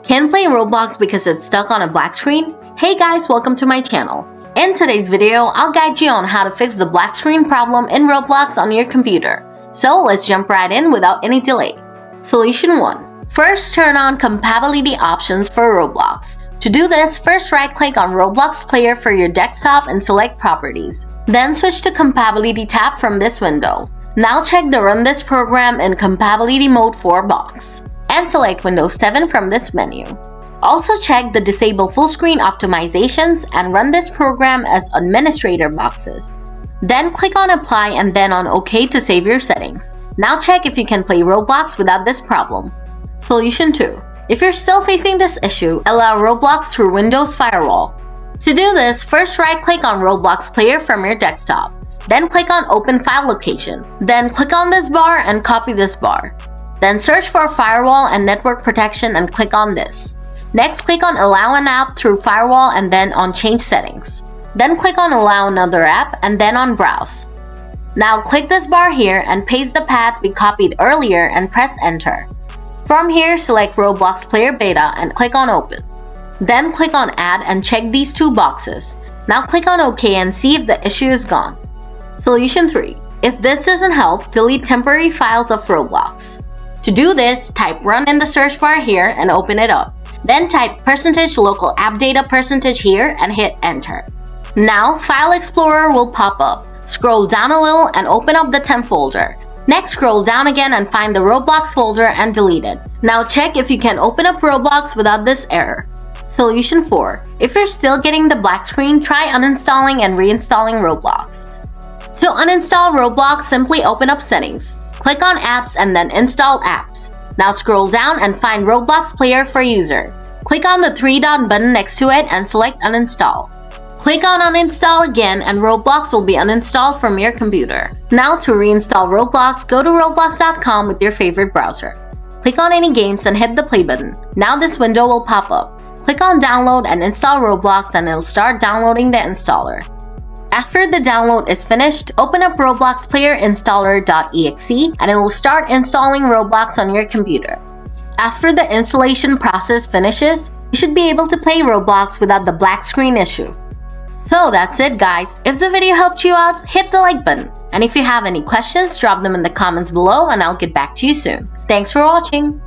Can't play Roblox because it's stuck on a black screen? Hey guys, welcome to my channel. In today's video, I'll guide you on how to fix the black screen problem in Roblox on your computer. So let's jump right in without any delay. Solution 1. First, turn on compatibility options for Roblox. To do this, first right-click on Roblox player for your desktop and select Properties. Then switch to Compatibility tab from this window. Now check the Run this program in Compatibility Mode 4 box and select Windows 7 from this menu. Also check the Disable Full Screen Optimizations and Run this program as Administrator boxes. Then click on Apply and then on OK to save your settings. Now check if you can play Roblox without this problem. Solution 2. If you're still facing this issue, allow Roblox through Windows Firewall. To do this, first right-click on Roblox player from your desktop. Then click on Open File Location. Then click on this bar and copy this bar. Then search for Firewall and Network Protection and click on this. Next, click on Allow an app through Firewall and then on Change Settings. Then click on Allow another app and then on Browse. Now click this bar here and paste the path we copied earlier and press Enter. From here, select Roblox Player Beta and click on Open. Then click on Add and check these two boxes. Now click on OK and see if the issue is gone. Solution 3. If this doesn't help, delete temporary files of Roblox. To do this, type Run in the search bar here and open it up. Then type %localappdata% here and hit Enter. Now, File Explorer will pop up. Scroll down a little and open up the temp folder. Next, scroll down again and find the Roblox folder and delete it. Now check if you can open up Roblox without this error. Solution 4. If you're still getting the black screen, try uninstalling and reinstalling Roblox. To uninstall Roblox, simply open up Settings. Click on Apps and then Install Apps. Now scroll down and find Roblox Player for User. Click on the three-dot button next to it and select Uninstall. Click on Uninstall again and Roblox will be uninstalled from your computer. Now to reinstall Roblox, go to roblox.com with your favorite browser. Click on any games and hit the play button. Now this window will pop up. Click on Download and install Roblox and it'll start downloading the installer. After the download is finished, open up Roblox Player Installer.exe and it will start installing Roblox on your computer. After the installation process finishes, you should be able to play Roblox without the black screen issue. So that's it guys. If the video helped you out, hit the like button. And if you have any questions, drop them in the comments below and I'll get back to you soon. Thanks for watching.